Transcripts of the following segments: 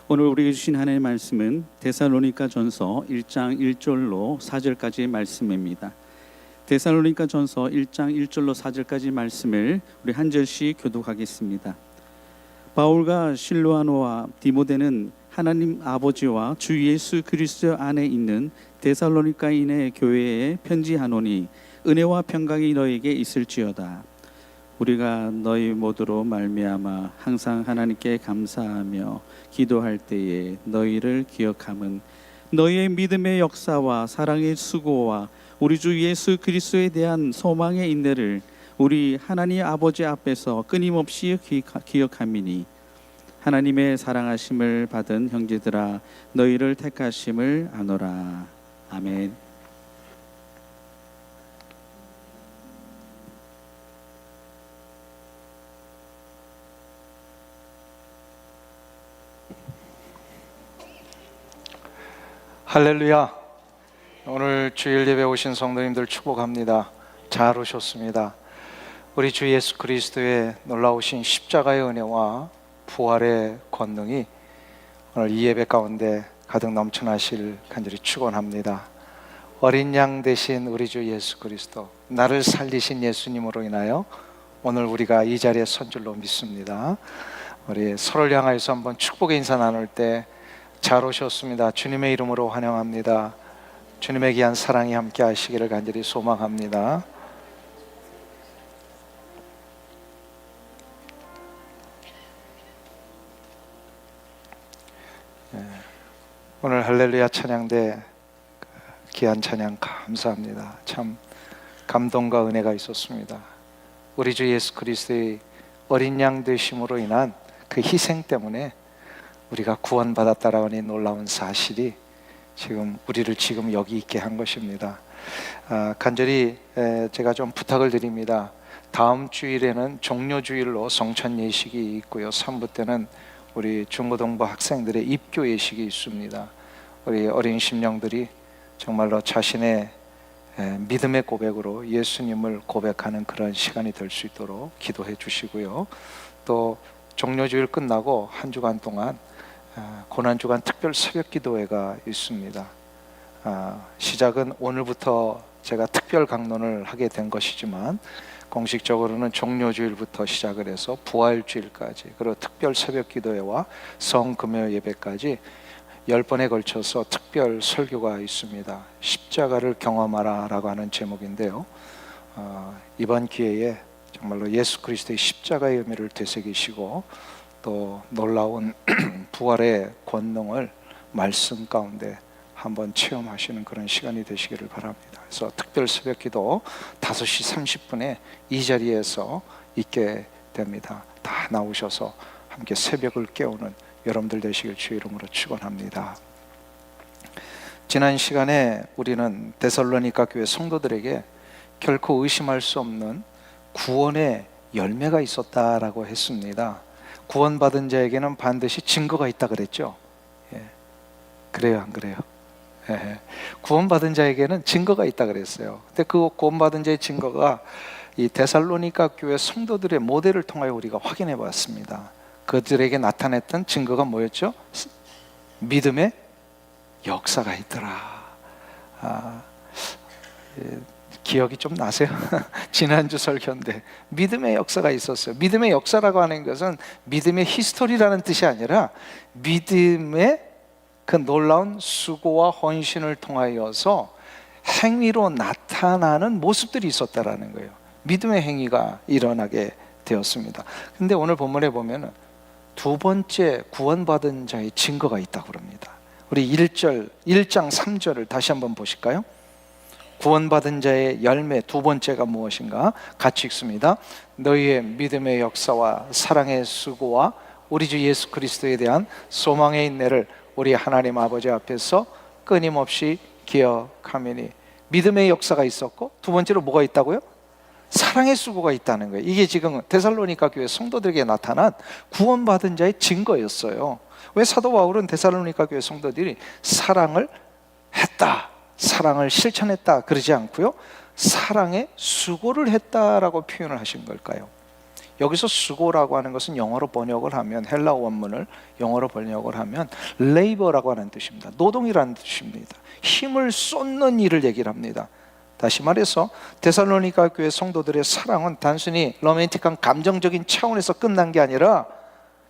오늘 우리에게 주신 하나님의 말씀은 데살로니가 전서 1장 1절로 4절까지의 말씀입니다. 데살로니가 전서 1장 1절로 4절까지 말씀을 우리 한 절씩 교독하겠습니다. 바울과 실로아노와 디모데는 하나님 아버지와 주 예수 그리스도 안에 있는 데살로니가인의 교회에 편지하노니 은혜와 평강이 너에게 있을지어다. 우리가 너희 모두로 말미암아 항상 하나님께 감사하며 기도할 때에 너희를 기억함은 너희의 믿음의 역사와 사랑의 수고와 우리 주 예수 그리스도에 대한 소망의 인내를 우리 하나님 아버지 앞에서 끊임없이 기억함이니 하나님의 사랑하심을 받은 형제들아 너희를 택하심을 아노라. 아멘. 할렐루야. 오늘 주일 예배 오신 성도님들 축복합니다. 잘 오셨습니다. 우리 주 예수 그리스도의 놀라우신 십자가의 은혜와 부활의 권능이 오늘 이 예배 가운데 가득 넘쳐나실 간절히 축원합니다. 어린 양 되신 우리 주 예수 그리스도, 나를 살리신 예수님으로 인하여 오늘 우리가 이 자리에 선 줄로 믿습니다. 우리 서로를 향하여서 한번 축복의 인사 나눌 때 잘 오셨습니다. 주님의 이름으로 환영합니다. 주님의 귀한 사랑이 함께 하시기를 간절히 소망합니다. 오늘 할렐루야 찬양대 귀한 찬양 감사합니다. 참 감동과 은혜가 있었습니다. 우리 주 예수 그리스도의 어린 양 되심으로 인한 그 희생 때문에 우리가 구원받았다라는 이 놀라운 사실이 우리를 지금 여기 있게 한 것입니다. 간절히 제가 좀 부탁을 드립니다. 다음 주일에는 종료주일로 성찬 예식이 있고요, 3부 때는 우리 중고등부 학생들의 입교 예식이 있습니다. 우리 어린 심령들이 정말로 자신의 믿음의 고백으로 예수님을 고백하는 그런 시간이 될 수 있도록 기도해 주시고요. 또 종료주일 끝나고 한 주간 동안 고난주간 특별 새벽 기도회가 있습니다. 시작은 오늘부터 제가 특별 강론을 하게 된 것이지만 공식적으로는 종료주일부터 시작을 해서 부활주일까지, 그리고 특별 새벽 기도회와 성금요 예배까지 10번에 걸쳐서 특별 설교가 있습니다. 십자가를 경험하라 라고 하는 제목인데요, 이번 기회에 정말로 예수 그리스도의 십자가의 의미를 되새기시고 또 놀라운 부활의 권능을 말씀 가운데 한번 체험하시는 그런 시간이 되시기를 바랍니다. 그래서 특별 새벽 기도 5시 30분에 이 자리에서 있게 됩니다. 다 나오셔서 함께 새벽을 깨우는 여러분들 되시길 주의 이름으로 축원합니다. 지난 시간에 우리는 데살로니가 교회 성도들에게 결코 의심할 수 없는 구원의 열매가 있었다라고 했습니다. 구원받은 자에게는 반드시 증거가 있다 그랬죠. 그래요, 안 그래요? 구원받은 자에게는 증거가 있다 그랬어요. 근데 그 구원받은 자의 증거가 이 데살로니가 교회 성도들의 모델을 통하여 우리가 확인해 봤습니다. 그들에게 나타냈던 증거가 뭐였죠? 믿음의 역사가 있더라. 기억이 좀 나세요? 지난주 설교인데 믿음의 역사가 있었어요. 믿음의 역사라고 하는 것은 믿음의 히스토리라는 뜻이 아니라 믿음의 그 놀라운 수고와 헌신을 통하여서 행위로 나타나는 모습들이 있었다라는 거예요. 믿음의 행위가 일어나게 되었습니다. 근데 오늘 본문에 보면은 두 번째 구원받은 자의 증거가 있다고 합니다. 우리 1장 3절을 다시 한번 보실까요? 구원받은 자의 열매 두 번째가 무엇인가? 같이 읽습니다. 너희의 믿음의 역사와 사랑의 수고와 우리 주 예수 그리스도에 대한 소망의 인내를 우리 하나님 아버지 앞에서 끊임없이 기억하매니. 믿음의 역사가 있었고 두 번째로 뭐가 있다고요? 사랑의 수고가 있다는 거예요. 이게 지금 데살로니가 교회 성도들에게 나타난 구원받은 자의 증거였어요. 왜 사도 바울은 데살로니가 교회 성도들이 사랑을 했다, 사랑을 실천했다 그러지 않고요, 사랑의 수고를 했다라고 표현을 하신 걸까요? 여기서 수고라고 하는 것은 영어로 번역을 하면, 헬라 원문을 영어로 번역을 하면 레이버라고 하는 뜻입니다. 노동이라는 뜻입니다. 힘을 쏟는 일을 얘기를 합니다. 다시 말해서 데살로니가 교회 성도들의 사랑은 단순히 로맨틱한 감정적인 차원에서 끝난 게 아니라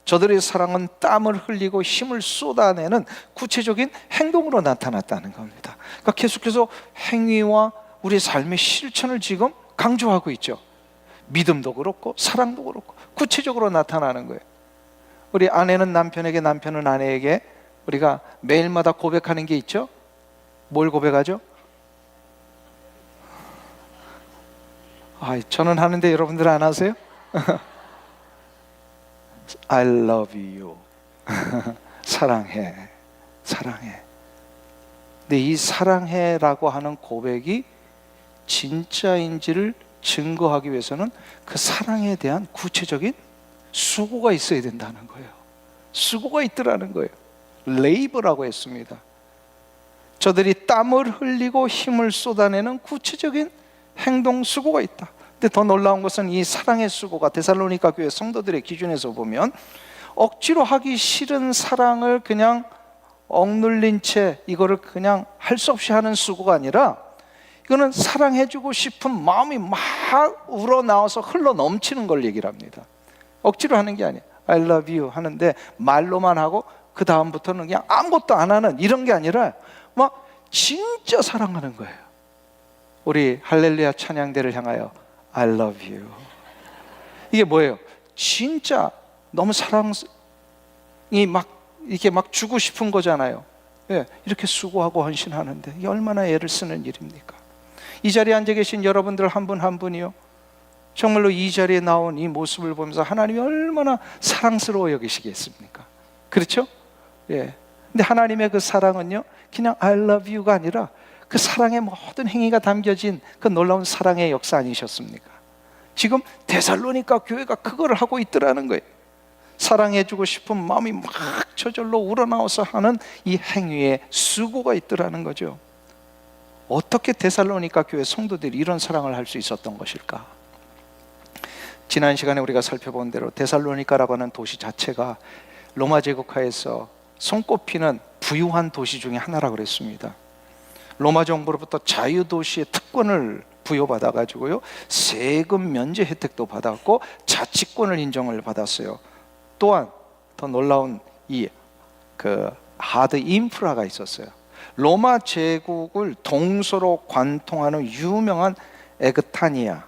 저들의 사랑은 땀을 흘리고 힘을 쏟아내는 구체적인 행동으로 나타났다는 겁니다. 그러니까 계속해서 행위와 우리의 삶의 실천을 지금 강조하고 있죠. 믿음도 그렇고 사랑도 그렇고 구체적으로 나타나는 거예요. 우리 아내는 남편에게, 남편은 아내에게 우리가 매일마다 고백하는 게 있죠. 뭘 고백하죠? 저는 하는데 여러분들 안 하세요? I love you. 사랑해, 사랑해. 근데 이 사랑해라고 하는 고백이 진짜인지를 증거하기 위해서는 그 사랑에 대한 구체적인 수고가 있어야 된다는 거예요. 수고가 있더라는 거예요. 레이버라고 했습니다. 저들이 땀을 흘리고 힘을 쏟아내는 구체적인 행동 수고가 있다. 근데 더 놀라운 것은 이 사랑의 수고가 데살로니가 교회 성도들의 기준에서 보면 억지로 하기 싫은 사랑을 그냥 억눌린 채 이거를 그냥 할 수 없이 하는 수고가 아니라 이거는 사랑해주고 싶은 마음이 막 우러나와서 흘러 넘치는 걸 얘기를 합니다. 억지로 하는 게 아니에요. I love you 하는데 말로만 하고 그 다음부터는 그냥 아무것도 안 하는 이런 게 아니라 막 진짜 사랑하는 거예요. 우리 할렐루야 찬양대를 향하여 I love you. 이게 뭐예요? 진짜 너무 사랑이 막 이렇게 막 주고 싶은 거잖아요. 예, 이렇게 수고하고 헌신하는데 이게 얼마나 애를 쓰는 일입니까? 이 자리에 앉아 계신 여러분들 한 분 한 분이요, 정말로 이 자리에 나온 이 모습을 보면서 하나님이 얼마나 사랑스러워 여기시겠습니까? 그렇죠? 예. 근데 하나님의 그 사랑은요, 그냥 I love you가 아니라 그 사랑의 모든 행위가 담겨진 그 놀라운 사랑의 역사 아니셨습니까? 지금 데살로니가 교회가 그걸 하고 있더라는 거예요. 사랑해주고 싶은 마음이 막 저절로 우러나와서 하는 이 행위에 수고가 있더라는 거죠. 어떻게 데살로니가 교회 성도들이 이런 사랑을 할 수 있었던 것일까? 지난 시간에 우리가 살펴본 대로 데살로니가라고 하는 도시 자체가 로마 제국하에서 손꼽히는 부유한 도시 중에 하나라고 그랬습니다. 로마 정부로부터 자유도시의 특권을 부여받아 가지고요, 세금 면제 혜택도 받았고 자치권을 인정을 받았어요. 또한 더 놀라운 이 하드 인프라가 있었어요. 로마 제국을 동서로 관통하는 유명한 에그나티아인가요?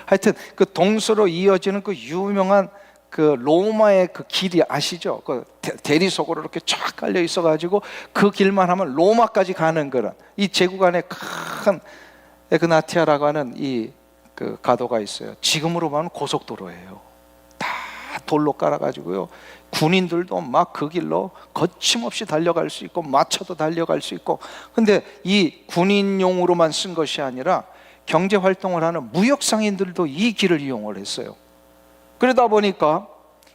하여튼 그 동서로 이어지는 그 유명한 그 로마의 그 길이 아시죠? 그 대리석으로 이렇게 쫙 깔려 있어가지고 그 길만 하면 로마까지 가는 그런 이 제국 안에 큰 에그나티아라고 하는 이 그 가도가 있어요. 지금으로 보면 고속도로예요. 다 돌로 깔아가지고요, 군인들도 막 그 길로 거침없이 달려갈 수 있고 마차도 달려갈 수 있고. 근데 이 군인용으로만 쓴 것이 아니라 경제 활동을 하는 무역 상인들도 이 길을 이용을 했어요. 그러다 보니까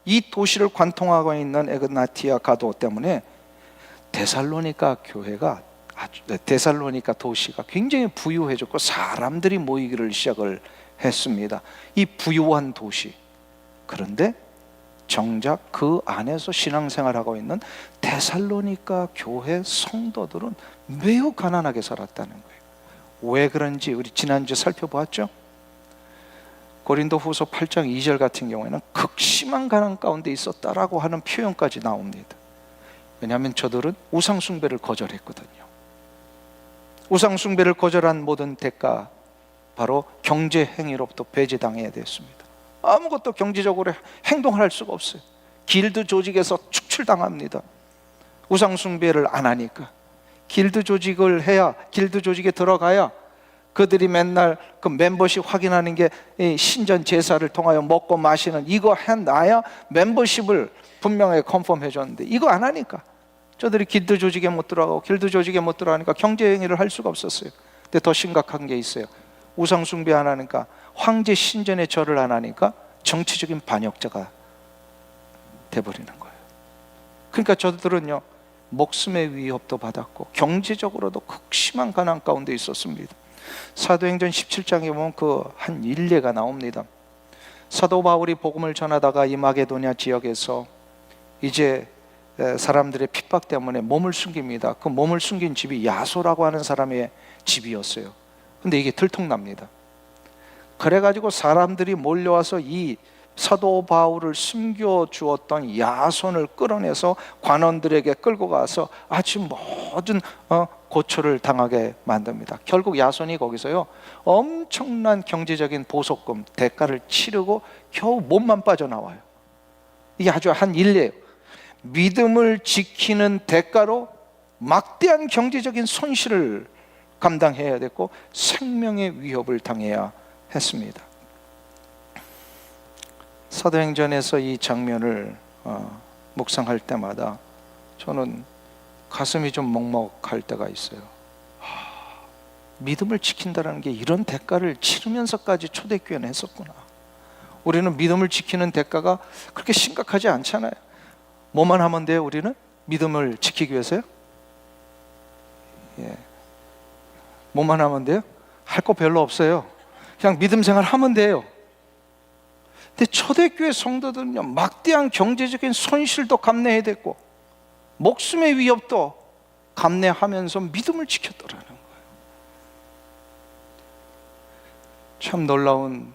이 도시를 관통하고 있는 에그나티아 가도 때문에 데살로니가 교회가 데살로니가 도시가 굉장히 부유해졌고 사람들이 모이기를 시작을 했습니다. 이 부유한 도시. 그런데 정작 그 안에서 신앙생활하고 있는 데살로니가 교회 성도들은 매우 가난하게 살았다는 거예요. 왜 그런지 우리 지난주에 살펴보았죠. 고린도 후서 8장 2절 같은 경우에는 극심한 가난 가운데 있었다라고 하는 표현까지 나옵니다. 왜냐하면 저들은 우상숭배를 거절했거든요. 우상숭배를 거절한 모든 대가, 바로 경제행위로부터 배제당해야 됐습니다. 아무것도 경제적으로 행동할 수가 없어요. 길드 조직에서 축출당합니다. 우상숭배를 안 하니까. 길드 조직을 해야, 길드 조직에 들어가야 그들이 맨날 그 멤버십 확인하는 게 신전 제사를 통하여 먹고 마시는 이거 해놔야 멤버십을 분명하게 컨펌 해줬는데 이거 안 하니까 저들이 길드 조직에 못 들어가고, 길드 조직에 못 들어가니까 경제행위를 할 수가 없었어요. 근데 더 심각한 게 있어요. 우상 숭배 안 하니까, 황제 신전에 절을 안 하니까 정치적인 반역자가 돼버리는 거예요. 그러니까 저들은요, 목숨의 위협도 받았고 경제적으로도 극심한 가난 가운데 있었습니다. 사도행전 17장에 보면 그 한 일례가 나옵니다. 사도 바울이 복음을 전하다가 이 마게도냐 지역에서 이제 사람들의 핍박 때문에 몸을 숨깁니다. 그 몸을 숨긴 집이 야소라고 하는 사람의 집이었어요. 근데 이게 들통납니다. 그래가지고 사람들이 몰려와서 이 사도 바울을 숨겨주었던 야손을 끌어내서 관원들에게 끌고 가서 아주 모든 고초를 당하게 만듭니다. 결국 야손이 거기서요 엄청난 경제적인 보석금 대가를 치르고 겨우 몸만 빠져나와요. 이게 아주 한 일례예요. 믿음을 지키는 대가로 막대한 경제적인 손실을 감당해야 됐고 생명의 위협을 당해야 했습니다. 사도행전에서 이 장면을 묵상할 때마다 저는 가슴이 좀 먹먹할 때가 있어요. 믿음을 지킨다는 게 이런 대가를 치르면서까지 초대교회는 했었구나. 우리는 믿음을 지키는 대가가 그렇게 심각하지 않잖아요. 뭐만 하면 돼요? 우리는 믿음을 지키기 위해서요? 예. 뭐만 하면 돼요? 할 거 별로 없어요. 그냥 믿음 생활 하면 돼요. 근데 초대교회 성도들은요 막대한 경제적인 손실도 감내해야 됐고 목숨의 위협도 감내하면서 믿음을 지켰더라는 거예요. 참 놀라운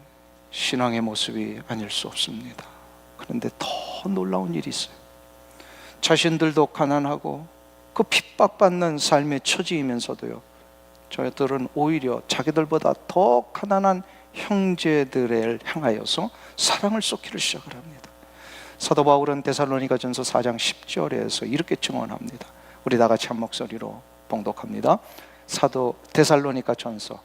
신앙의 모습이 아닐 수 없습니다. 그런데 더 놀라운 일이 있어요. 자신들도 가난하고 그 핍박받는 삶의 처지이면서도요 저희들은 오히려 자기들보다 더 가난한 형제들을 향하여서 사랑을 쏟기를 시작을 합니다. 사도 바울은 데살로니가전서 4장 10절에서 이렇게 증언합니다. 우리 다 같이 한 목소리로 봉독합니다. 사도 데살로니가전서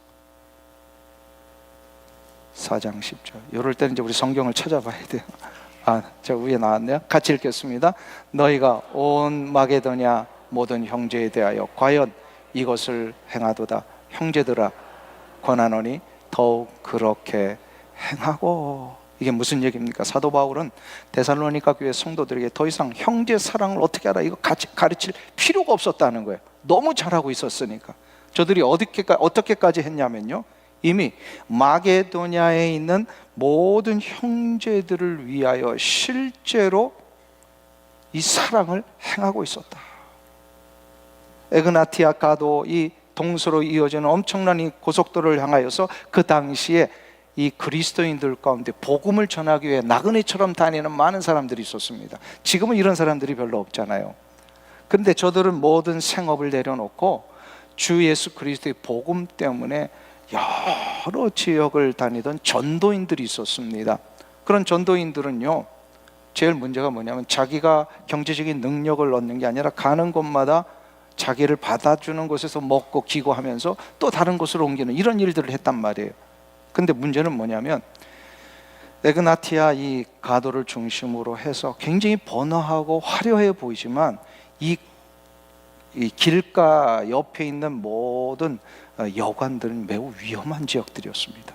4장 10절. 이럴 때는 이제 우리 성경을 찾아봐야 돼요. 저 위에 나왔네요. 같이 읽겠습니다. 너희가 온 마게도냐 모든 형제에 대하여 과연 이것을 행하도다. 형제들아 권하노니 더욱 그렇게 행하고. 이게 무슨 얘기입니까? 사도 바울은 데살로니가 교회 성도들에게 더 이상 형제 사랑을 어떻게 하라 이거 가르칠 필요가 없었다는 거예요. 너무 잘하고 있었으니까. 저들이 어떻게까지 했냐면요 이미 마게도냐에 있는 모든 형제들을 위하여 실제로 이 사랑을 행하고 있었다. 에그나티아 가도 이 동서로 이어지는 엄청난 이 고속도로를 향하여서 그 당시에 이 그리스도인들 가운데 복음을 전하기 위해 나그네처럼 다니는 많은 사람들이 있었습니다. 지금은 이런 사람들이 별로 없잖아요. 그런데 저들은 모든 생업을 내려놓고 주 예수 그리스도의 복음 때문에 여러 지역을 다니던 전도인들이 있었습니다. 그런 전도인들은요 제일 문제가 뭐냐면 자기가 경제적인 능력을 얻는 게 아니라 가는 곳마다 자기를 받아주는 곳에서 먹고 기고하면서 또 다른 곳으로 옮기는 이런 일들을 했단 말이에요. 근데 문제는 뭐냐면 에그나티아 이 가도를 중심으로 해서 굉장히 번화하고 화려해 보이지만 이 길가 옆에 있는 모든 여관들은 매우 위험한 지역들이었습니다.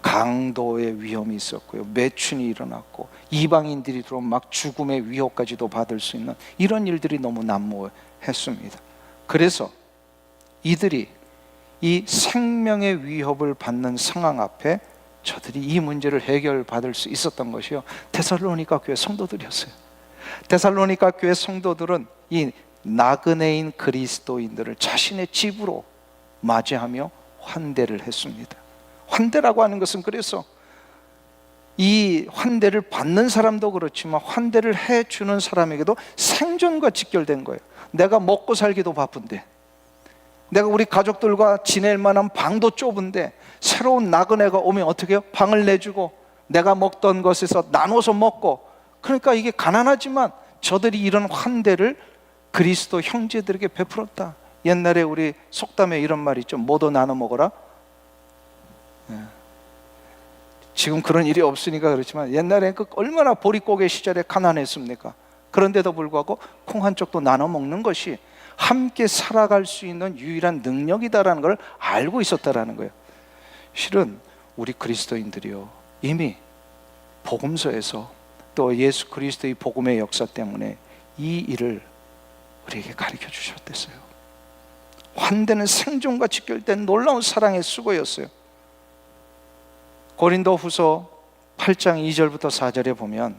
강도의 위험이 있었고요, 매춘이 일어났고 이방인들이 들어오면 막 죽음의 위협까지도 받을 수 있는 이런 일들이 너무 난무했습니다. 그래서 이들이 이 생명의 위협을 받는 상황 앞에 저들이 이 문제를 해결받을 수 있었던 것이요 데살로니가 교회 성도들이었어요. 데살로니가 교회 성도들은 이 나그네인 그리스도인들을 자신의 집으로 맞이하며 환대를 했습니다. 환대라고 하는 것은 그래서 이 환대를 받는 사람도 그렇지만 환대를 해주는 사람에게도 생존과 직결된 거예요. 내가 먹고 살기도 바쁜데, 내가 우리 가족들과 지낼 만한 방도 좁은데 새로운 나그네가 오면 어떻게 해요? 방을 내주고 내가 먹던 것에서 나눠서 먹고, 그러니까 이게 가난하지만 저들이 이런 환대를 그리스도 형제들에게 베풀었다. 옛날에 우리 속담에 이런 말이 있죠. 뭐도 나눠 먹어라. 지금 그런 일이 없으니까 그렇지만 옛날에 그 얼마나 보릿고개 시절에 가난했습니까? 그런데도 불구하고 콩 한 쪽도 나눠 먹는 것이 함께 살아갈 수 있는 유일한 능력이다라는 걸 알고 있었다라는 거예요. 실은 우리 그리스도인들이요 이미 복음서에서 또 예수 그리스도의 복음의 역사 때문에 이 일을 우리에게 가르쳐 주셨댔어요. 환대는 생존과 직결된 놀라운 사랑의 수고였어요. 고린도후서 8장 2절부터 4절에 보면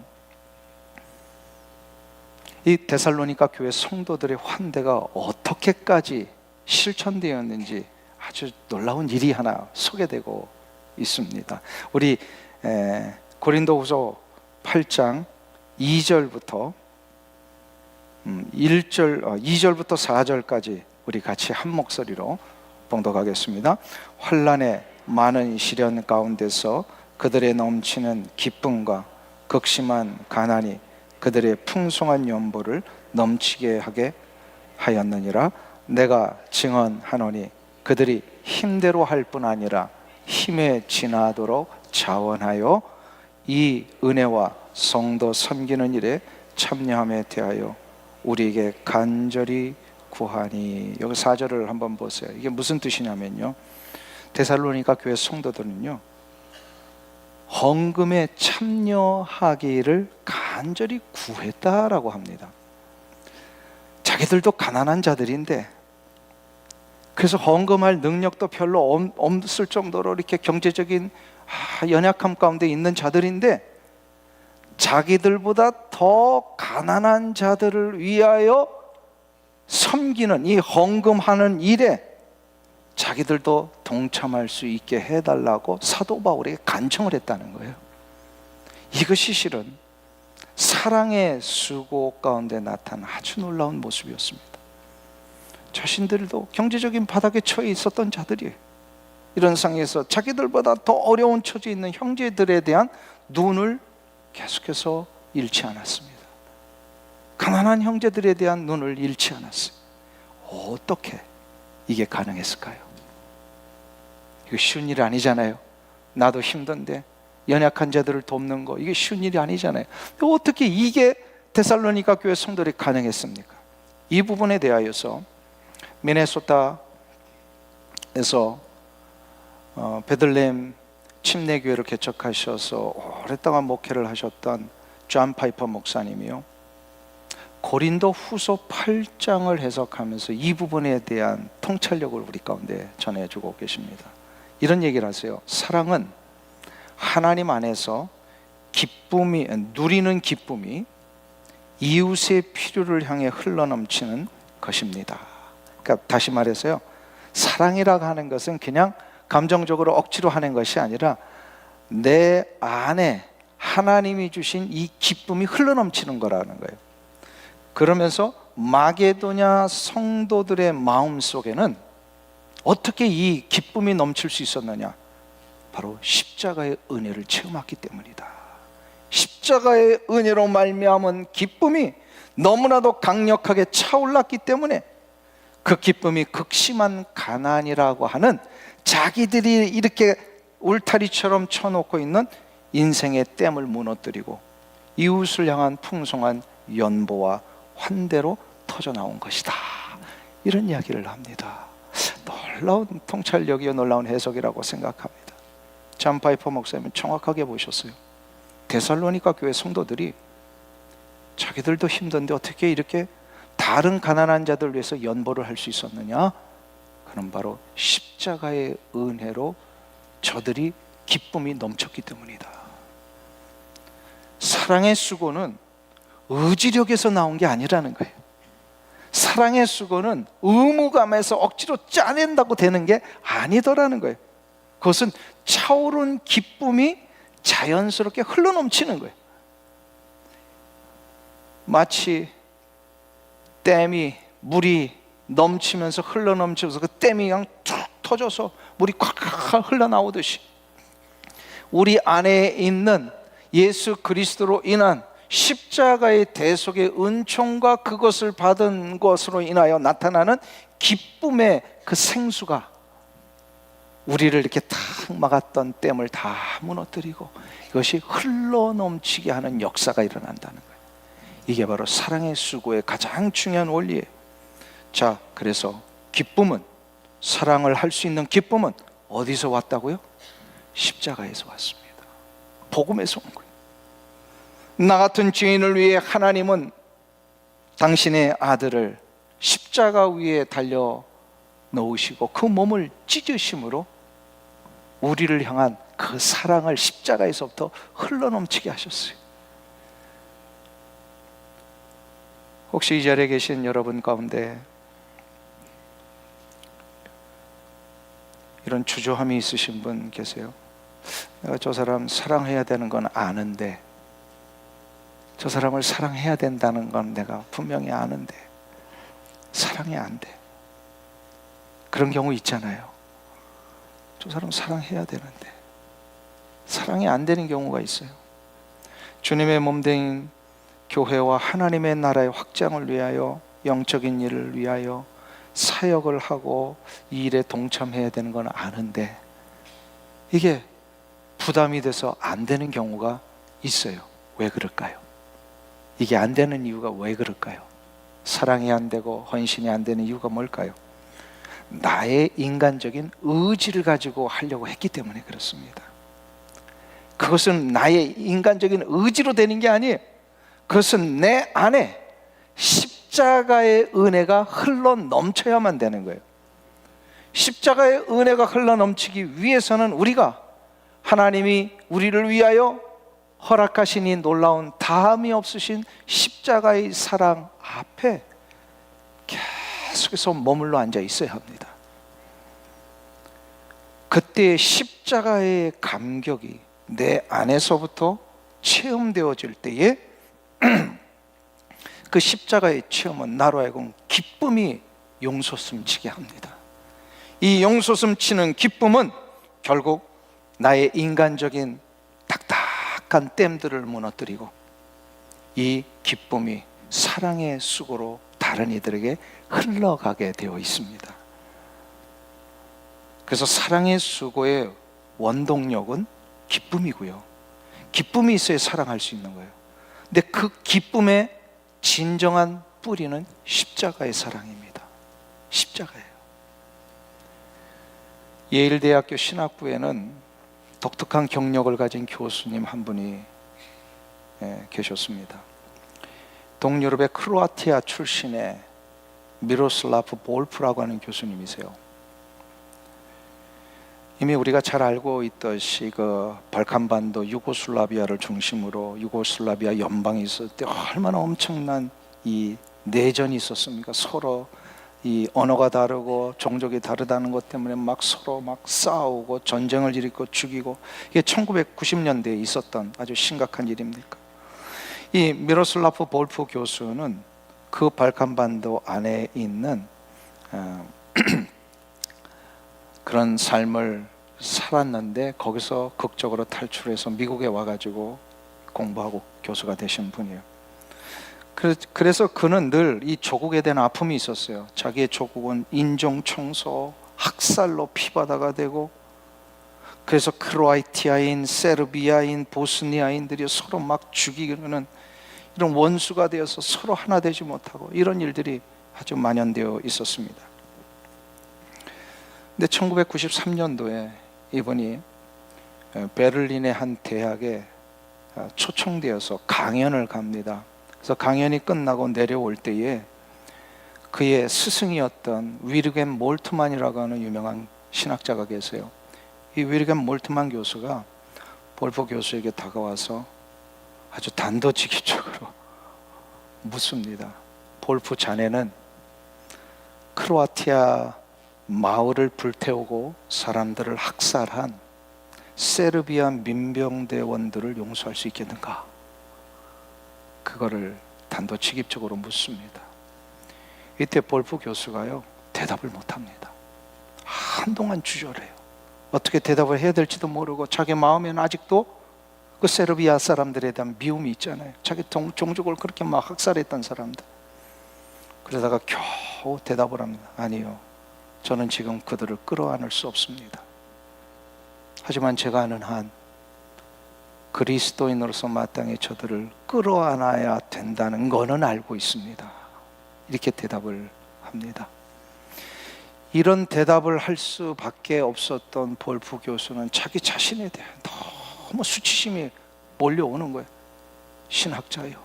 이 데살로니가 교회 성도들의 환대가 어떻게까지 실천되었는지 아주 놀라운 일이 하나 소개되고 있습니다. 우리 고린도후서 8장 2절부터 2절부터 4절까지 우리 같이 한 목소리로 봉독하겠습니다. 환난의 많은 시련 가운데서 그들의 넘치는 기쁨과 극심한 가난이 그들의 풍성한 연보를 넘치게 하게 하였느니라. 내가 증언하노니 그들이 힘대로 할 뿐 아니라 힘에 지나도록 자원하여 이 은혜와 성도 섬기는 일에 참여함에 대하여 우리에게 간절히 구하니. 여기 4절을 한번 보세요. 이게 무슨 뜻이냐면요, 데살로니가 교회 성도들은요 헌금에 참여하기를 간절히 구했다라고 합니다. 자기들도 가난한 자들인데, 그래서 헌금할 능력도 별로 없을 정도로 이렇게 경제적인 연약함 가운데 있는 자들인데, 자기들보다 더 가난한 자들을 위하여 섬기는 이 헌금하는 일에 자기들도 동참할 수 있게 해달라고 사도 바울에게 간청을 했다는 거예요. 이것이 실은 사랑의 수고 가운데 나타난 아주 놀라운 모습이었습니다. 자신들도 경제적인 바닥에 처해 있었던 자들이에요. 이런 상황에서 자기들보다 더 어려운 처지에 있는 형제들에 대한 눈을 계속해서 잃지 않았습니다. 가난한 형제들에 대한 눈을 잃지 않았어요. 어떻게 이게 가능했을까요? 이거 쉬운 일이 아니잖아요. 나도 힘든데 연약한 자들을 돕는 거, 이게 쉬운 일이 아니잖아요. 어떻게 이게 데살로니가 교회 성도들이 가능했습니까? 이 부분에 대하여서 미네소타에서 베들레헴 침례교회를 개척하셔서 오랫동안 목회를 하셨던 존 파이퍼 목사님이요, 고린도 후서 8장을 해석하면서 이 부분에 대한 통찰력을 우리 가운데 전해주고 계십니다. 이런 얘기를 하세요. 사랑은 하나님 안에서 누리는 기쁨이 이웃의 필요를 향해 흘러넘치는 것입니다. 그러니까 다시 말해서요, 사랑이라고 하는 것은 그냥 감정적으로 억지로 하는 것이 아니라 내 안에 하나님이 주신 이 기쁨이 흘러넘치는 거라는 거예요. 그러면서 마게도냐 성도들의 마음 속에는 어떻게 이 기쁨이 넘칠 수 있었느냐? 바로 십자가의 은혜를 체험했기 때문이다. 십자가의 은혜로 말미암은 기쁨이 너무나도 강력하게 차올랐기 때문에 그 기쁨이 극심한 가난이라고 하는 자기들이 이렇게 울타리처럼 쳐놓고 있는 인생의 댐을 무너뜨리고 이웃을 향한 풍성한 연보와 환대로 터져 나온 것이다. 이런 이야기를 합니다. 놀라운 통찰력이요, 놀라운 해석이라고 생각합니다. 존 파이퍼 목사님은 정확하게 보셨어요. 데살로니가 교회 성도들이 자기들도 힘든데 어떻게 이렇게 다른 가난한 자들 위해서 연보를 할 수 있었느냐? 그는 바로 십자가의 은혜로 저들이 기쁨이 넘쳤기 때문이다. 사랑의 수고는 의지력에서 나온 게 아니라는 거예요. 사랑의 수고는 의무감에서 억지로 짜낸다고 되는 게 아니더라는 거예요. 그것은 차오른 기쁨이 자연스럽게 흘러넘치는 거예요. 마치 댐이 물이 넘치면서 흘러넘치면서 그 댐이 그냥 툭 터져서 물이 콱콱 흘러나오듯이 우리 안에 있는 예수 그리스도로 인한 십자가의 대속의 은총과 그것을 받은 것으로 인하여 나타나는 기쁨의 그 생수가 우리를 이렇게 탁 막았던 댐을 다 무너뜨리고 이것이 흘러넘치게 하는 역사가 일어난다는 거예요. 이게 바로 사랑의 수고의 가장 중요한 원리예요. 자, 그래서 기쁨은, 사랑을 할 수 있는 기쁨은 어디서 왔다고요? 십자가에서 왔습니다. 복음에서 온 거예요. 나 같은 죄인을 위해 하나님은 당신의 아들을 십자가 위에 달려 넣으시고 그 몸을 찢으심으로 우리를 향한 그 사랑을 십자가에서부터 흘러넘치게 하셨어요. 혹시 이 자리에 계신 여러분 가운데 이런 주저함이 있으신 분 계세요? 내가 저 사람 사랑해야 되는 건 아는데, 저 사람을 사랑해야 된다는 건 내가 분명히 아는데 사랑이 안 돼. 그런 경우 있잖아요. 저 사람 사랑해야 되는데 사랑이 안 되는 경우가 있어요. 주님의 몸된 교회와 하나님의 나라의 확장을 위하여, 영적인 일을 위하여 사역을 하고 이 일에 동참해야 되는 건 아는데 이게 부담이 돼서 안 되는 경우가 있어요. 왜 그럴까요? 이게 안 되는 이유가 왜 그럴까요? 사랑이 안 되고 헌신이 안 되는 이유가 뭘까요? 나의 인간적인 의지를 가지고 하려고 했기 때문에 그렇습니다. 그것은 나의 인간적인 의지로 되는 게 아니에요. 그것은 내 안에 십자가의 은혜가 흘러 넘쳐야만 되는 거예요. 십자가의 은혜가 흘러 넘치기 위해서는 우리가 하나님이 우리를 위하여 허락하신 이 놀라운 다함이 없으신 십자가의 사랑 앞에 계속해서 머물러 앉아 있어야 합니다. 그때 십자가의 감격이 내 안에서부터 체험되어질 때에 그 십자가의 체험은 나로 하여금 기쁨이 용솟음치게 합니다. 이 용솟음치는 기쁨은 결국 나의 인간적인 딱딱한 댐들을 무너뜨리고 이 기쁨이 사랑의 수고로 다른 이들에게 흘러가게 되어 있습니다. 그래서 사랑의 수고의 원동력은 기쁨이고요. 기쁨이 있어야 사랑할 수 있는 거예요. 근데 그 기쁨의 진정한 뿌리는 십자가의 사랑입니다. 십자가예요. 예일대학교 신학부에는 독특한 경력을 가진 교수님 한 분이 계셨습니다. 동유럽의 크로아티아 출신의 미로슬라프 볼프라고 하는 교수님이세요. 이미 우리가 잘 알고 있듯이 그 발칸반도 유고슬라비아를 중심으로 유고슬라비아 연방이 있을 때 얼마나 엄청난 이 내전이 있었습니까? 서로 이 언어가 다르고 종족이 다르다는 것 때문에 막 서로 막 싸우고 전쟁을 일으키고 죽이고, 이게 1990년대에 있었던 아주 심각한 일입니까? 이 미로슬라프 볼프 교수는 그 발칸반도 안에 있는 그런 삶을 살았는데 거기서 극적으로 탈출해서 미국에 와가지고 공부하고 교수가 되신 분이에요. 그래서 그는 늘 이 조국에 대한 아픔이 있었어요. 자기의 조국은 인종청소, 학살로 피바다가 되고, 그래서 크로아티아인, 세르비아인, 보스니아인들이 서로 막 죽이는 이런 원수가 되어서 서로 하나 되지 못하고 이런 일들이 아주 만연되어 있었습니다. 근데 1993년도에 이분이 베를린의 한 대학에 초청되어서 강연을 갑니다. 그래서 강연이 끝나고 내려올 때에 그의 스승이었던 위르겐 몰트만이라고 하는 유명한 신학자가 계세요. 이 위르겐 몰트만 교수가 볼프 교수에게 다가와서 아주 단도직입적으로 묻습니다. 볼프 자네는 크로아티아 마을을 불태우고 사람들을 학살한 세르비아 민병대원들을 용서할 수 있겠는가? 그거를 단도직입적으로 묻습니다. 이때 볼프 교수가요, 대답을 못합니다. 한동안 주저해요. 어떻게 대답을 해야 될지도 모르고 자기 마음에는 아직도 그 세르비아 사람들에 대한 미움이 있잖아요. 자기 종족을 그렇게 막 학살했던 사람들. 그러다가 겨우 대답을 합니다. 아니요, 저는 지금 그들을 끌어안을 수 없습니다. 하지만 제가 아는 한 그리스도인으로서 마땅히 저들을 끌어안아야 된다는 거는 알고 있습니다. 이렇게 대답을 합니다. 이런 대답을 할 수밖에 없었던 볼프 교수는 자기 자신에 대한 너무 수치심이 몰려오는 거예요. 신학자요,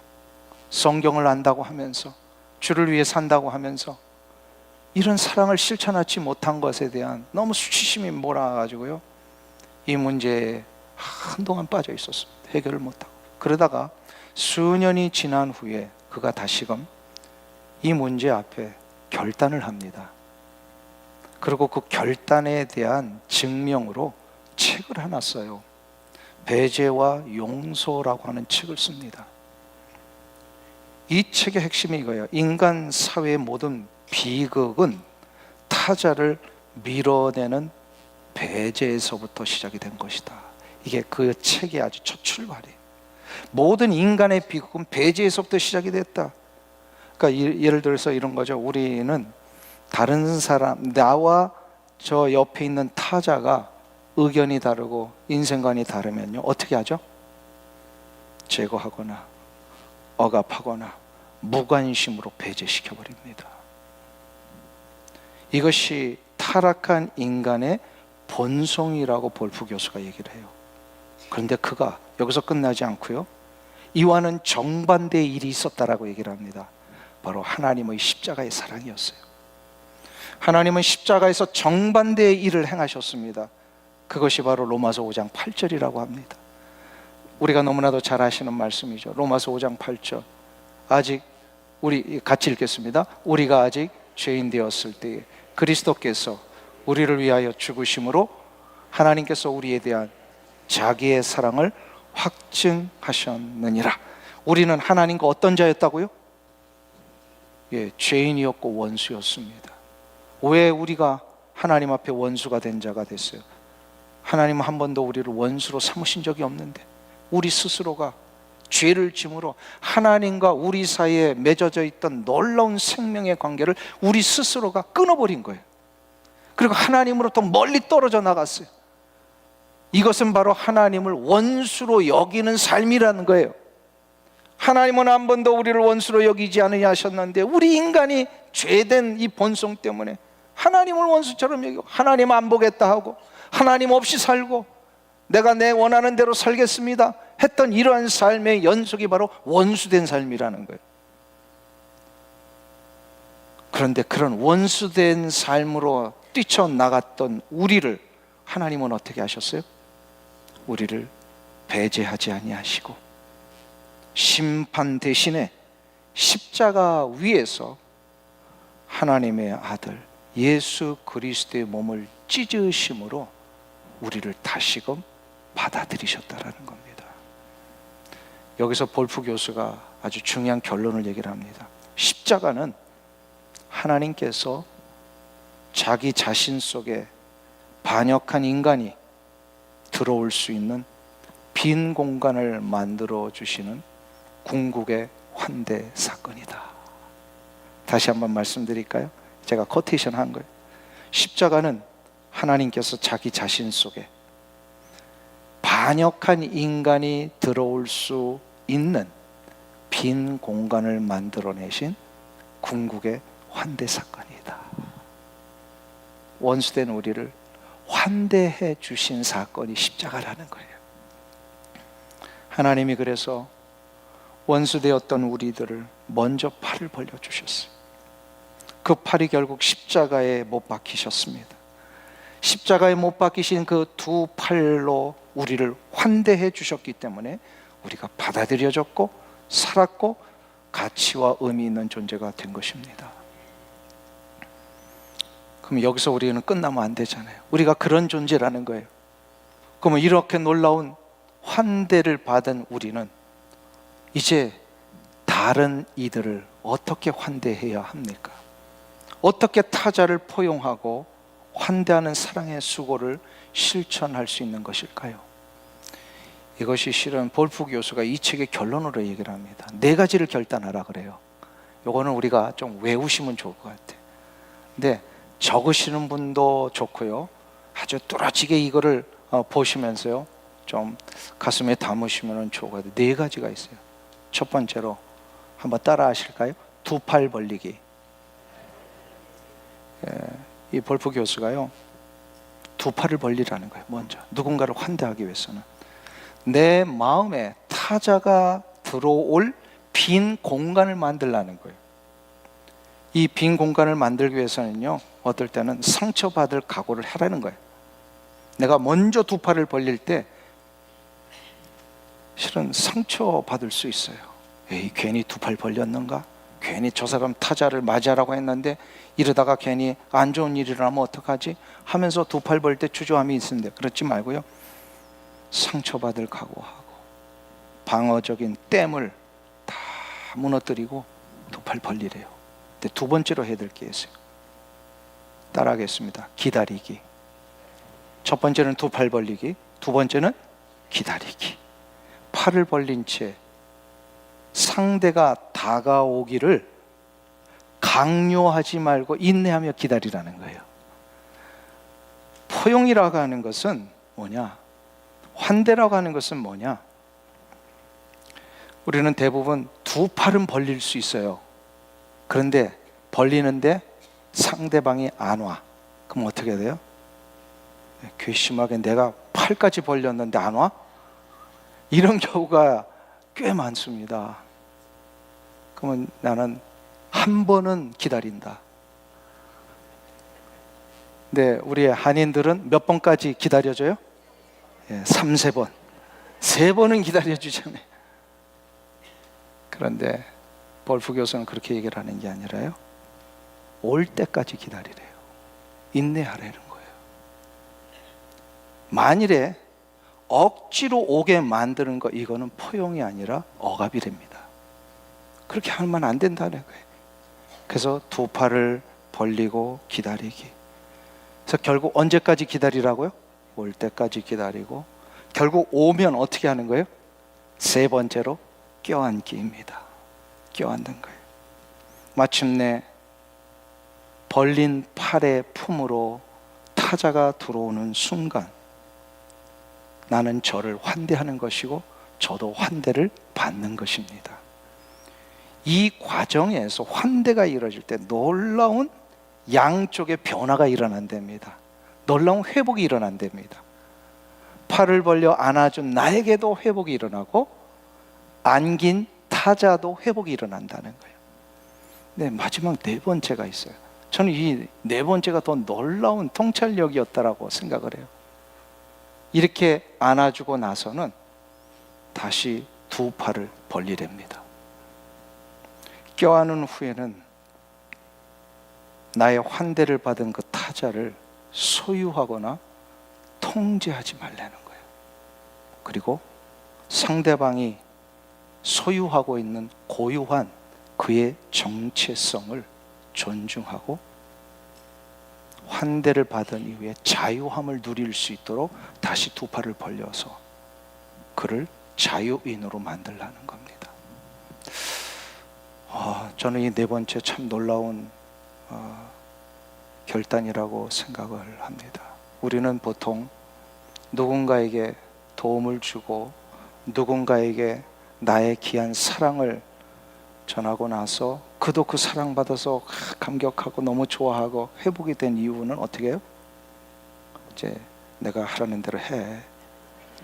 성경을 안다고 하면서, 주를 위해 산다고 하면서 이런 사랑을 실천하지 못한 것에 대한 너무 수치심이 몰아가지고요, 이 문제에 한동안 빠져 있었습니다. 해결을 못하고. 그러다가 수년이 지난 후에 그가 다시금 이 문제 앞에 결단을 합니다. 그리고 그 결단에 대한 증명으로 책을 하나 써요. 배제와 용서라고 하는 책을 씁니다. 이 책의 핵심이 이거예요. 인간 사회의 모든 비극은 타자를 밀어내는 배제에서부터 시작이 된 것이다. 이게 그 책의 아주 첫 출발이에요. 모든 인간의 비극은 배제에서부터 시작이 됐다. 그러니까 예를 들어서 이런 거죠. 우리는 다른 사람, 나와 저 옆에 있는 타자가 의견이 다르고 인생관이 다르면요, 어떻게 하죠? 제거하거나 억압하거나 무관심으로 배제시켜 버립니다. 이것이 타락한 인간의 본성이라고 볼프 교수가 얘기를 해요. 그런데 그가 여기서 끝나지 않고요, 이와는 정반대의 일이 있었다라고 얘기를 합니다. 바로 하나님의 십자가의 사랑이었어요. 하나님은 십자가에서 정반대의 일을 행하셨습니다. 그것이 바로 로마서 5장 8절이라고 합니다. 우리가 너무나도 잘 아시는 말씀이죠. 로마서 5장 8절. 아직 우리 같이 읽겠습니다. 우리가 아직 죄인 되었을 때에 그리스도께서 우리를 위하여 죽으심으로 하나님께서 우리에 대한 자기의 사랑을 확증하셨느니라. 우리는 하나님과 어떤 자였다고요? 죄인이었고 원수였습니다. 왜 우리가 하나님 앞에 원수가 된 자가 됐어요? 하나님은 한 번도 우리를 원수로 삼으신 적이 없는데 우리 스스로가 죄를 짐으로 하나님과 우리 사이에 맺어져 있던 놀라운 생명의 관계를 우리 스스로가 끊어버린 거예요. 그리고 하나님으로부터 멀리 떨어져 나갔어요. 이것은 바로 하나님을 원수로 여기는 삶이라는 거예요. 하나님은 한 번도 우리를 원수로 여기지 않으냐 하셨는데 우리 인간이 죄된 이 본성 때문에 하나님을 원수처럼 여기고 하나님 안 보겠다 하고 하나님 없이 살고 내가 내 원하는 대로 살겠습니다 했던 이러한 삶의 연속이 바로 원수된 삶이라는 거예요. 그런데 그런 원수된 삶으로 뛰쳐나갔던 우리를 하나님은 어떻게 하셨어요? 우리를 배제하지 아니하시고 심판 대신에 십자가 위에서 하나님의 아들 예수 그리스도의 몸을 찢으심으로 우리를 다시금 받아들이셨다라는 겁니다. 여기서 볼프 교수가 아주 중요한 결론을 얘기를 합니다. 십자가는 하나님께서 자기 자신 속에 반역한 인간이 들어올 수 있는 빈 공간을 만들어 주시는 궁극의 환대 사건이다. 다시 한번 말씀드릴까요? 제가 코테이션 한 거예요. 십자가는 하나님께서 자기 자신 속에 반역한 인간이 들어올 수 있는 빈 공간을 만들어내신 궁극의 환대 사건이다. 원수된 우리를 환대해 주신 사건이 십자가라는 거예요. 하나님이 그래서 원수되었던 우리들을 먼저 팔을 벌려주셨어요. 그 팔이 결국 십자가에 못 박히셨습니다. 십자가에 못 박히신 그 두 팔로 우리를 환대해 주셨기 때문에 우리가 받아들여졌고 살았고 가치와 의미 있는 존재가 된 것입니다. 그럼 여기서 우리는 끝나면 안 되잖아요. 우리가 그런 존재라는 거예요. 그러면 이렇게 놀라운 환대를 받은 우리는 이제 다른 이들을 어떻게 환대해야 합니까? 어떻게 타자를 포용하고 환대하는 사랑의 수고를 실천할 수 있는 것일까요? 이것이 실은 볼프 교수가 이 책의 결론으로 얘기를 합니다. 4가지를 결단하라 그래요. 요거는 우리가 좀 외우시면 좋을 것 같아요. 근데 적으시는 분도 좋고요, 아주 뚜렷하게 이거를 보시면서요 좀 가슴에 담으시면 좋을 것 같아요. 4가지가 있어요. 첫 번째로 한번 따라 하실까요? 2팔 벌리기. 이 볼프 교수가요 2팔을 벌리라는 거예요. 먼저 누군가를 환대하기 위해서는 내 마음에 타자가 들어올 빈 공간을 만들라는 거예요. 이 빈 공간을 만들기 위해서는요, 어떨 때는 상처받을 각오를 하라는 거예요. 내가 먼저 두 팔을 벌릴 때 실은 상처받을 수 있어요. 에이, 괜히 두 팔 벌렸는가? 괜히 저 사람 타자를 맞이하라고 했는데 이러다가 괜히 안 좋은 일이 일어나면 어떡하지? 하면서 두 팔 벌 때 주저함이 있는데, 그렇지 말고요, 상처받을 각오하고 방어적인 댐을 다 무너뜨리고 두 팔 벌리래요. 근데 두 번째로 해야 될 게 있어요. 따라하겠습니다. 기다리기. 첫 번째는 두 팔 벌리기, 두 번째는 기다리기. 팔을 벌린 채 상대가 다가오기를 강요하지 말고 인내하며 기다리라는 거예요. 포용이라고 하는 것은 뭐냐? 환대라고 하는 것은 뭐냐? 우리는 대부분 두 팔은 벌릴 수 있어요. 그런데 벌리는데 상대방이 안 와. 그럼 어떻게 돼요? 괘씸하게 내가 팔까지 벌렸는데 안 와? 이런 경우가 꽤 많습니다. 그러면 나는 한 번은 기다린다. 근데 우리 한인들은 몇 번까지 기다려줘요? 3, 4번. 3번은 기다려주잖아요. 그런데 볼프 교수는 그렇게 얘기를 하는 게 아니라요, 올 때까지 기다리래요. 인내하라는 거예요. 만일에 억지로 오게 만드는 거, 이거는 포용이 아니라 억압이랍니다. 그렇게 하면 안 된다는 거예요. 그래서 두 팔을 벌리고 기다리기. 그래서 결국 언제까지 기다리라고요? 올 때까지 기다리고, 결국 오면 어떻게 하는 거예요? 세 번째로 껴안기입니다. 껴안는 거예요. 마침내 벌린 팔의 품으로 타자가 들어오는 순간 나는 저를 환대하는 것이고 저도 환대를 받는 것입니다. 이 과정에서 환대가 이루어질 때 놀라운 양쪽의 변화가 일어난답니다. 놀라운 회복이 일어난답니다. 팔을 벌려 안아준 나에게도 회복이 일어나고 안긴 타자도 회복이 일어난다는 거예요. 네, 마지막 네 번째가 있어요. 저는 이 네 번째가 더 놀라운 통찰력이었다라고 생각을 해요. 이렇게 안아주고 나서는 다시 두 팔을 벌리랍니다. 껴안은 후에는 나의 환대를 받은 그 타자를 소유하거나 통제하지 말라는 거예요. 그리고 상대방이 소유하고 있는 고유한 그의 정체성을 존중하고 환대를 받은 이후에 자유함을 누릴 수 있도록 다시 두 팔을 벌려서 그를 자유인으로 만들라는 겁니다. 저는 이 네 번째 참 놀라운 결단이라고 생각을 합니다. 우리는 보통 누군가에게 도움을 주고 누군가에게 나의 귀한 사랑을 전하고 나서 그도 그 사랑받아서 감격하고 너무 좋아하고 회복이 된 이유는 어떻게 해요? 이제 내가 하라는 대로 해.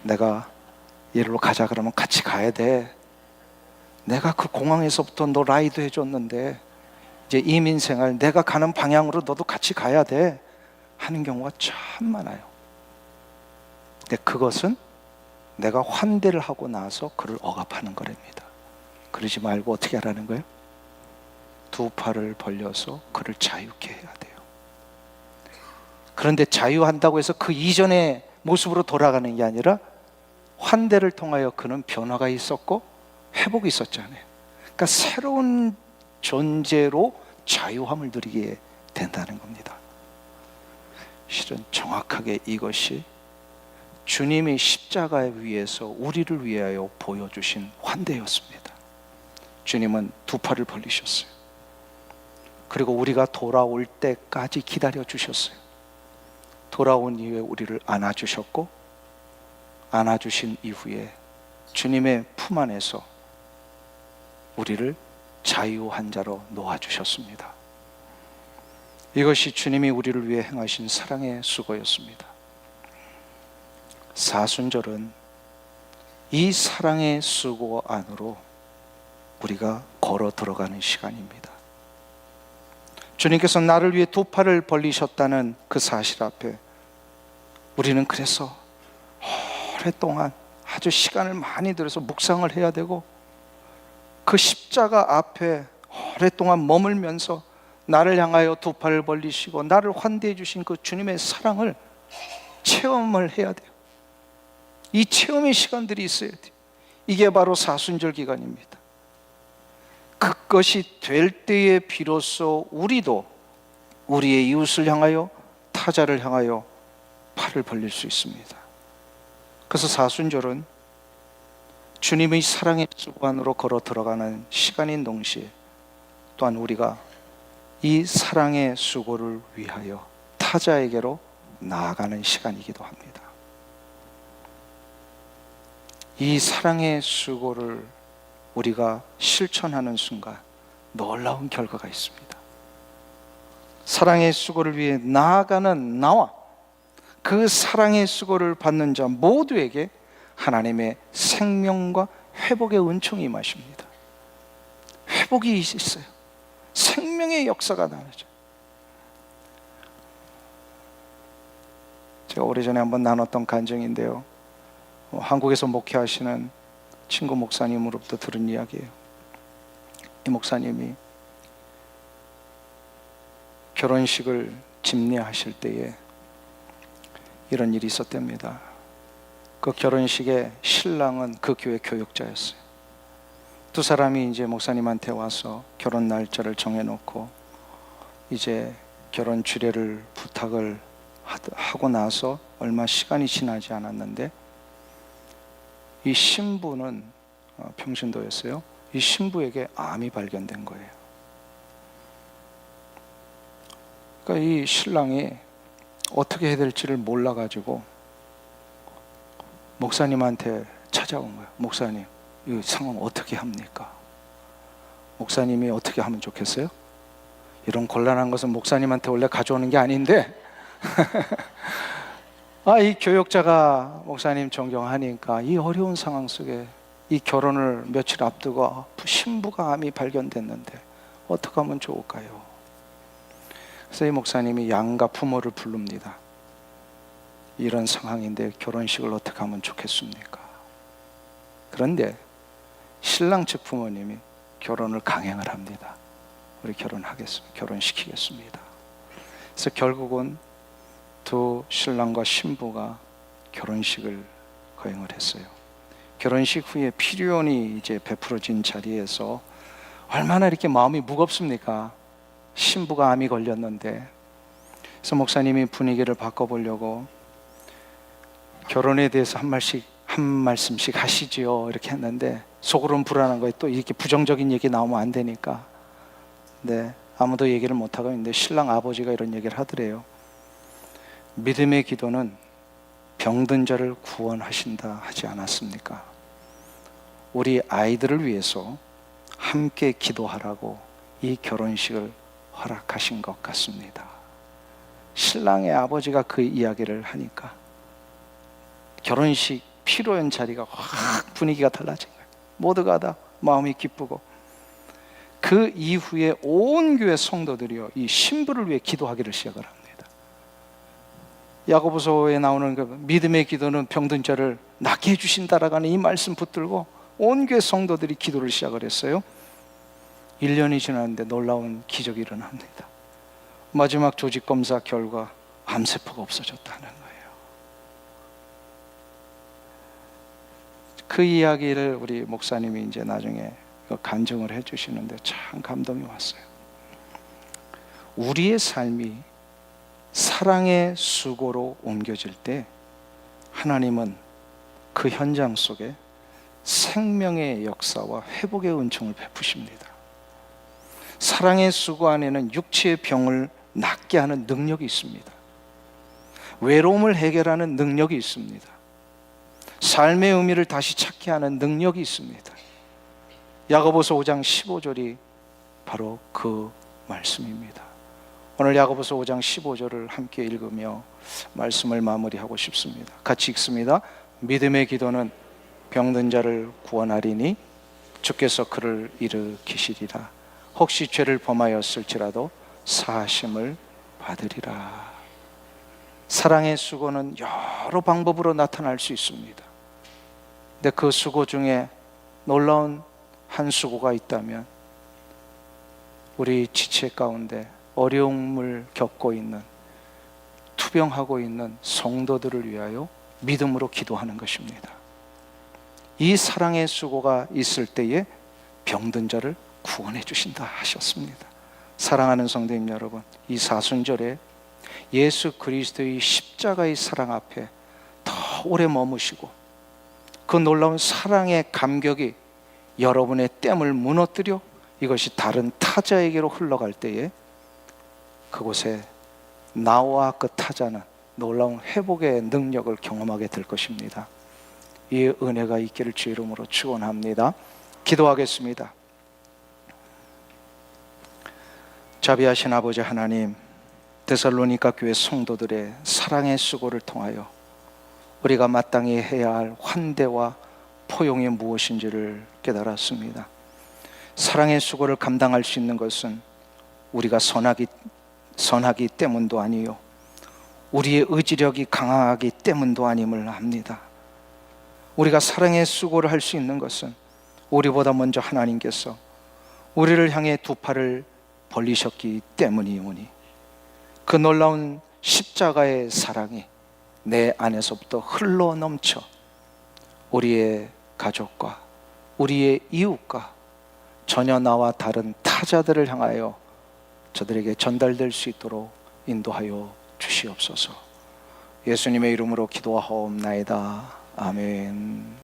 내가 이리로 가자 그러면 같이 가야 돼. 내가 그 공항에서부터 너 라이드 해줬는데 이제 이민생활 내가 가는 방향으로 너도 같이 가야 돼 하는 경우가 참 많아요. 근데 그것은 내가 환대를 하고 나서 그를 억압하는 거랍니다. 그러지 말고 어떻게 하라는 거예요? 두 팔을 벌려서 그를 자유케 해야 돼요. 그런데 자유한다고 해서 그 이전의 모습으로 돌아가는 게 아니라 환대를 통하여 그는 변화가 있었고 회복이 있었잖아요. 그러니까 새로운 존재로 자유함을 누리게 된다는 겁니다. 실은 정확하게 이것이 주님이 십자가에 위해서 우리를 위하여 보여주신 환대였습니다. 주님은 두 팔을 벌리셨어요. 그리고 우리가 돌아올 때까지 기다려 주셨어요. 돌아온 이후에 우리를 안아주셨고 안아주신 이후에 주님의 품 안에서 우리를 자유한 자로 놓아주셨습니다. 이것이 주님이 우리를 위해 행하신 사랑의 수고였습니다. 사순절은 이 사랑의 수고 안으로 우리가 걸어 들어가는 시간입니다. 주님께서 나를 위해 두 팔을 벌리셨다는 그 사실 앞에 우리는 그래서 오랫동안 아주 시간을 많이 들여서 묵상을 해야 되고, 그 십자가 앞에 오랫동안 머물면서 나를 향하여 두 팔을 벌리시고 나를 환대해 주신 그 주님의 사랑을 체험을 해야 돼요. 이 체험의 시간들이 있어야 돼요. 이게 바로 사순절 기간입니다. 그것이 될 때에 비로소 우리도 우리의 이웃을 향하여, 타자를 향하여 팔을 벌릴 수 있습니다. 그래서 사순절은 주님의 사랑의 수고 안으로 걸어 들어가는 시간인 동시에 또한 우리가 이 사랑의 수고를 위하여 타자에게로 나아가는 시간이기도 합니다. 이 사랑의 수고를 우리가 실천하는 순간 놀라운 결과가 있습니다. 사랑의 수고를 위해 나아가는 나와 그 사랑의 수고를 받는 자 모두에게 하나님의 생명과 회복의 은총이 임하십니다. 회복이 있어요. 생명의 역사가 나죠. 제가 오래전에 한번 나눴던 간증인데요, 한국에서 목회하시는 친구 목사님으로부터 들은 이야기예요. 이 목사님이 결혼식을 집례하실 때에 이런 일이 있었답니다. 그 결혼식의 신랑은 그 교회 교육자였어요. 두 사람이 이제 목사님한테 와서 결혼 날짜를 정해놓고 이제 결혼 주례를 부탁을 하고 나서 얼마 시간이 지나지 않았는데, 이 신부는 평신도였어요. 이 신부에게 암이 발견된 거예요. 그러니까 이 신랑이 어떻게 해야 될지를 몰라가지고 목사님한테 찾아온 거예요. 목사님, 이 상황 어떻게 합니까? 목사님이 어떻게 하면 좋겠어요? 이런 곤란한 것은 목사님한테 원래 가져오는 게 아닌데 이 교역자가 목사님 존경하니까 이 어려운 상황 속에 이 결혼을 며칠 앞두고 신부가 암이 발견됐는데 어떻게 하면 좋을까요? 그래서 이 목사님이 양가 부모를 부릅니다. 이런 상황인데 결혼식을 어떻게 하면 좋겠습니까? 그런데 신랑 측 부모님이 결혼을 강행을 합니다. 우리 결혼하겠습니다. 결혼시키겠습니다. 그래서 결국은 두 신랑과 신부가 결혼식을 거행을 했어요. 결혼식 후에 피리온이 이제 베풀어진 자리에서 얼마나 이렇게 마음이 무겁습니까? 신부가 암이 걸렸는데. 그래서 목사님이 분위기를 바꿔보려고 결혼에 대해서 한 말씀씩 하시지요 이렇게 했는데, 속으로는 불안한 거예요. 또 이렇게 부정적인 얘기 나오면 안 되니까. 네, 아무도 얘기를 못하고 있는데 신랑 아버지가 이런 얘기를 하더래요. 믿음의 기도는 병든 자를 구원하신다 하지 않았습니까? 우리 아이들을 위해서 함께 기도하라고 이 결혼식을 허락하신 것 같습니다. 신랑의 아버지가 그 이야기를 하니까 결혼식 피로연 자리가 확 분위기가 달라진 거예요. 모두가 다 마음이 기쁘고, 그 이후에 온 교회 성도들이요 이 신부를 위해 기도하기를 시작을 합니다. 야고보서에 나오는 그 믿음의 기도는 병든 자를 낫게 해주신다라고 하는 이 말씀 붙들고 온 교회 성도들이 기도를 시작을 했어요. 1년이 지났는데 놀라운 기적이 일어납니다. 마지막 조직검사 결과 암세포가 없어졌다는 거예요. 그 이야기를 우리 목사님이 이제 나중에 간증을 해주시는데 참 감동이 왔어요. 우리의 삶이 사랑의 수고로 옮겨질 때 하나님은 그 현장 속에 생명의 역사와 회복의 은총을 베푸십니다. 사랑의 수고 안에는 육체의 병을 낫게 하는 능력이 있습니다. 외로움을 해결하는 능력이 있습니다. 삶의 의미를 다시 찾게 하는 능력이 있습니다. 야고보서 5장 15절이 바로 그 말씀입니다. 오늘 야고보서 5장 15절을 함께 읽으며 말씀을 마무리하고 싶습니다. 같이 읽습니다. 믿음의 기도는 병든 자를 구원하리니 주께서 그를 일으키시리라. 혹시 죄를 범하였을지라도 사하심을 받으리라. 사랑의 수고는 여러 방법으로 나타날 수 있습니다. 근데 그 수고 중에 놀라운 한 수고가 있다면 우리 지체 가운데 어려움을 겪고 있는, 투병하고 있는 성도들을 위하여 믿음으로 기도하는 것입니다. 이 사랑의 수고가 있을 때에 병든 자를 구원해 주신다 하셨습니다. 사랑하는 성도님 여러분, 이 사순절에 예수 그리스도의 십자가의 사랑 앞에 더 오래 머무시고 그 놀라운 사랑의 감격이 여러분의 댐을 무너뜨려 이것이 다른 타자에게로 흘러갈 때에 그곳에 나와 그 타자는 놀라운 회복의 능력을 경험하게 될 것입니다. 이 은혜가 있기를 주의 이름으로 축원합니다. 기도하겠습니다. 자비하신 아버지 하나님, 데살로니가 교회 성도들의 사랑의 수고를 통하여 우리가 마땅히 해야 할 환대와 포용이 무엇인지를 깨달았습니다. 사랑의 수고를 감당할 수 있는 것은 우리가 선하기 때문도 아니요, 우리의 의지력이 강하기 때문도 아님을 압니다. 우리가 사랑의 수고를 할 수 있는 것은 우리보다 먼저 하나님께서 우리를 향해 두 팔을 벌리셨기 때문이오니 그 놀라운 십자가의 사랑이 내 안에서부터 흘러넘쳐 우리의 가족과 우리의 이웃과 전혀 나와 다른 타자들을 향하여 저들에게 전달될 수 있도록 인도하여 주시옵소서. 예수님의 이름으로 기도하옵나이다. 아멘.